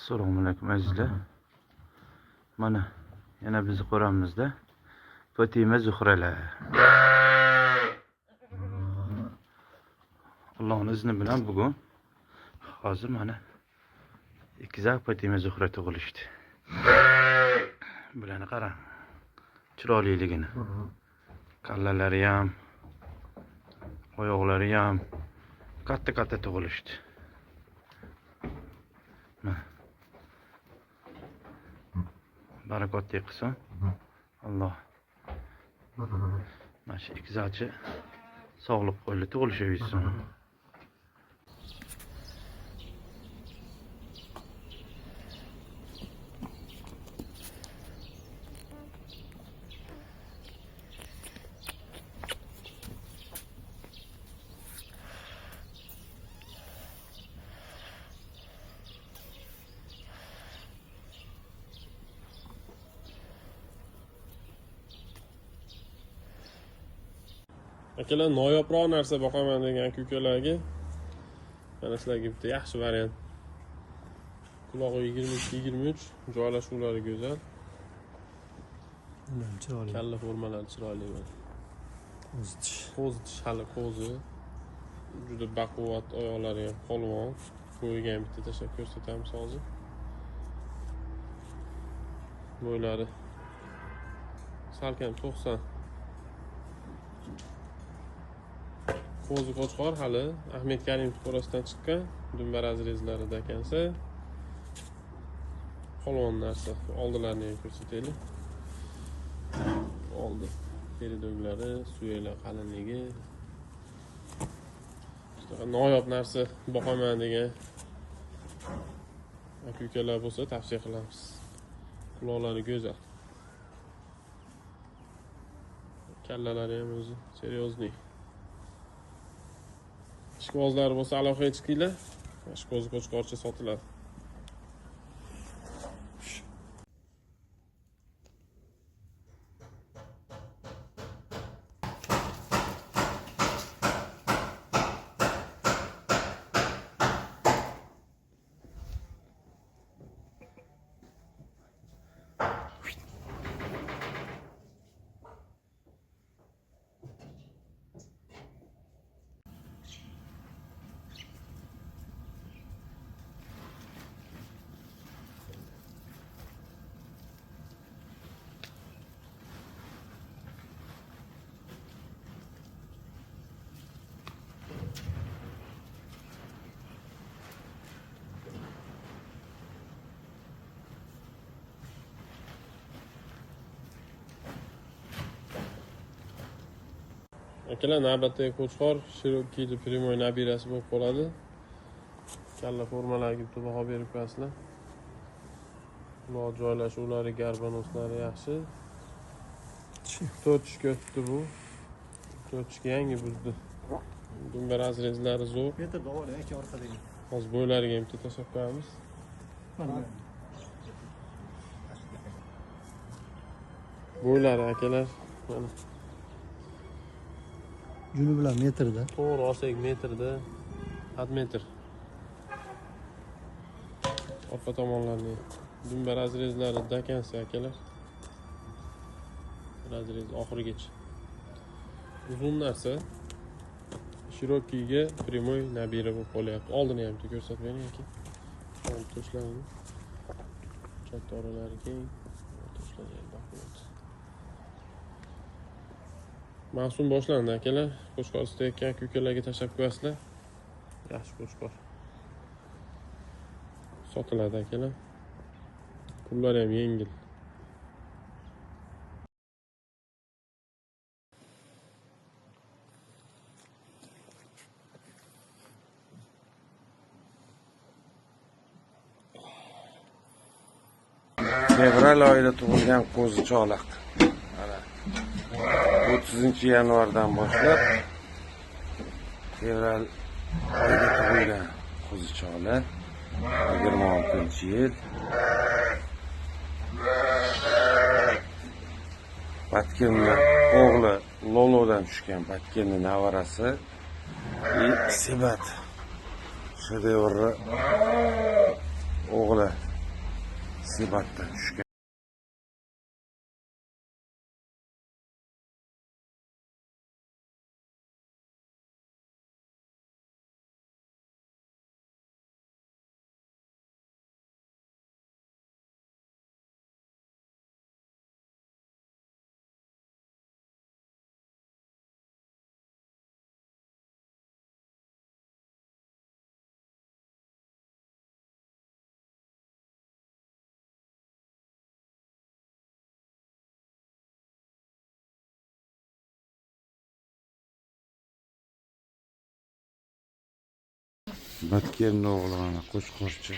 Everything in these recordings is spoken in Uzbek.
Assalomu alaykum azizlar. Mana yana bizni ko'ramizda Fatima Zuhralar. Allohning izni bilan bugun hozir mana ikkiza Fatima Zuhra tug'ilishdi. Bularni qarang. Chiroyliligini. Kallalari ham, oyoqlari ham katta tug'ilishdi. Barakotli qilsin. Alloh. Mana shu ikkizachi sog'liq qo'yli tug'ilishaversin. Akalar noyobrok narsa boqaman degan ukalarga mana sizlarga bitta yaxshi variant. Qulog'i 22-23, joylashuvlari go'zal. Chiroyli. Kalla formalari chiroyli mana. Qo'zi hali qo'zi. Juda baquvvat, oyoqlari ham polvon. Bo'yiga ham bitta tashlab ko'rsatamiz hozir. Bo'ylari salkam 90. Qo'zi qo'chqor hali Ahmet Karim to'rasidan chiqqan dumba razrezlarida ekansa polvon narsa. Oldilarini ham ko'rsataylik. Oldi teridoglari, suyaklar qalinligi. Noyob narsa boqaman degan aka-ukalar bo'lsa tavsiya qilamiz. Quloqlari go'zal. Kallalari ham o'zi seriozniy. Ishqibozlar bo'lsa aloqaga chiqinglar. Ishqiboz qo'chqorcha sotiladi. Akalar navbatdagi qo'chqor Cherokee Primoy nabirasi bo'lib qoladi. Kalla formalariga bitta baho berib qo'yasizlar. Quloq joylashuvlari, garbanoslari yaxshi. 4 tushga o'tdi bu. 4 tushga yangi buzdi. Dumba razrezlari zo'r. Bitta davol aka orqadagi. Hozir bo'ylariga ham bitta tashlab qo'yamiz. Bo'ylari akalar mana Juni bilan metrda. to'g'ri olsak metrda 1 metr. Orqa tomonlarni dumba razrezlari dakansi akalar. Razrez oxirigacha. Uzun narsa. Shirokiga Primoy nabira bo'lib qolyapti. Oldini ham ko'rsatib bering aka. Olib tashlaring. Chat oralari keng. Tashlaring baquvvat. Mavsum boshlandi akalar. Qo'chqor istayotgan ukalarga tashlab qo'yasizlar. Yaxshi qo'chqor. Sotiladi akalar. Pullari ham yengil. Fevral oyida tug'ilgan qo'zichoq. Mana 30-yanvardan boshlab fevral oyida tug'ilgan qo'zichoqlar. 26-yil. Batkenni o'g'li Lolodan tushgan Batkenni nevarasi Sebat shedevri o'g'li Sebatdan tushgan. Batkenni o'g'lini qo'chqorchi.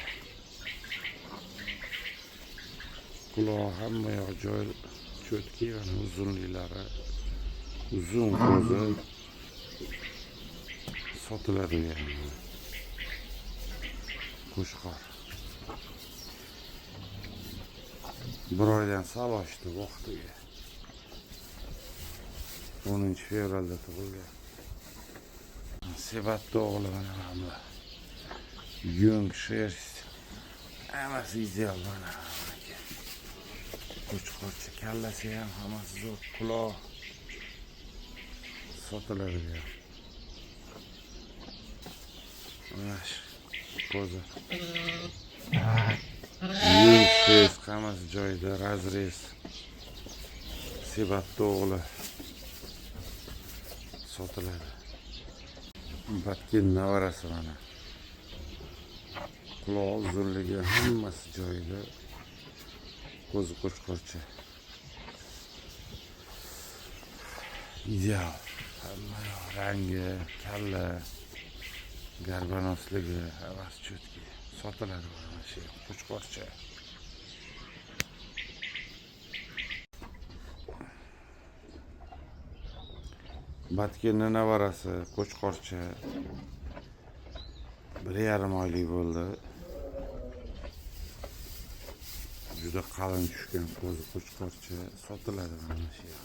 Quloq hamma yoq joy cho'tki, yana uzunliklari, uzun ko'zi sotiladi yani. Qo'chqor. Bir oydan sal oshdi vaqtiga. 10 fevralda tug'ilgan. Sebatda o'g'li mana hamma. Yung шерсть. Hammasi ideal mana. Qo'chqorchi kallasi ham hammasi zo'r, quloq sotiladi ya. Mana shu ko'zi. Yung şerсть hammasi joyida, razrez. Sebatda o'g'li sotiladi. Batkin navarasi mana. Quloq uzunligi hammasi joyida. Ko'zi qo'chqorchi. Ideal. Hamma rangi, kalla, garbanosligi, hammasi cho'tki. Sotiladi mana shu qo'chqorchi. Batkinni navarasi qo'chqorchi 1,5 oylik bo'ldi. Juda qalin tushgan ko'zi qo'chqorchi sotiladi mana shu yer.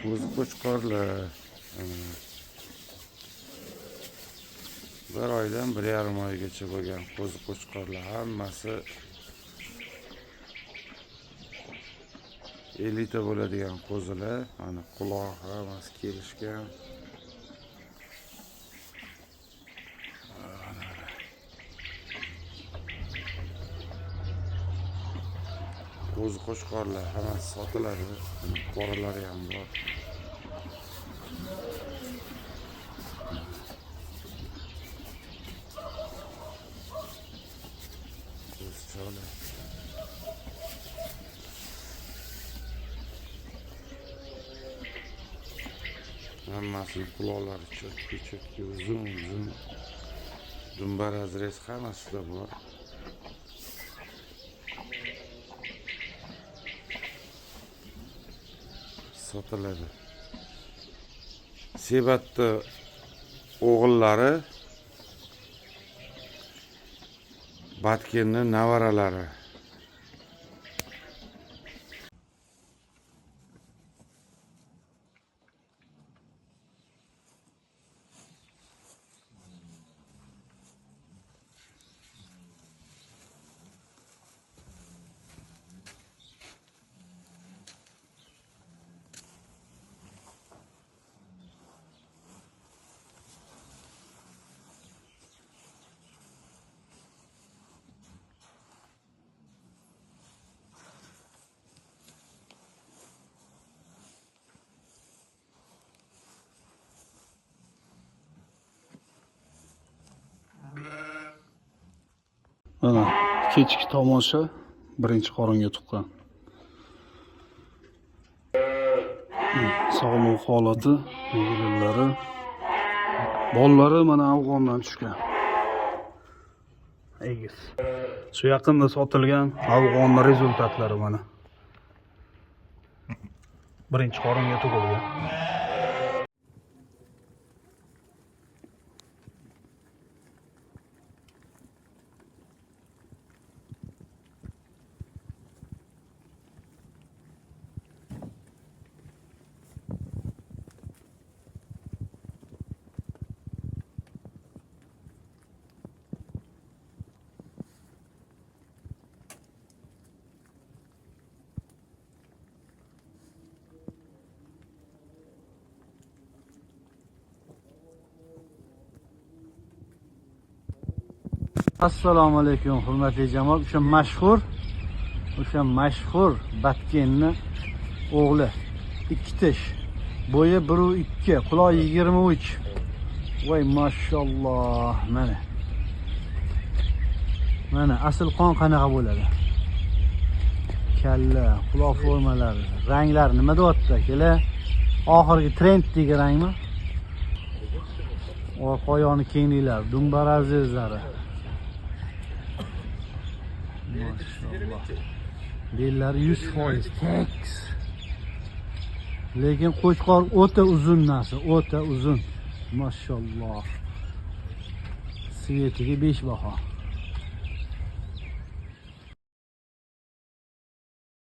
Ko'zi qo'chqorlar 1 oydan 1,5 oygacha bo'lgan ko'zi qo'chqorlar hammasi elita bo'ladigan qo'zilar, ana quloq hammasi kelishgan. Ko'zi qo'chqorlar hammasi sotiladi. Qoralari ham bor. Ko'zchola. Hammasini quloqlari cho'tki, uzun. Dumbar razrez hammasida bor. Sotiladi. Sebatda o'g'illari, Batkinni navaralari. Mana kechki tomosha birinchi qoringa tuqqan. Sog'liq holati, belgilari, bollari mana afg'ondan tushgan. Egiz. Shu yaqinda sotilgan afg'on rezultatlari mana. Birinchi qoringa tug'ilgan. Assalomu alaykum hurmatli jamoat. O'sha mashhur Batkenni o'g'li. 2 tish. Bo'yi 1.2, quloq 23. Voy mashalloh. Mana asl qon qanaqa bo'ladi? Kalla, quloq formalari, ranglar nima deyapti aka? Oxirgi trend degan rangmi? Orqa oyog'ini kengliklar, dumbar azizlari. Maşallah. Bellari 100% tekis. Lekin qo'chqor o'ta uzun narsa, o'ta uzun. Maşallah. Svetiga 5 baho.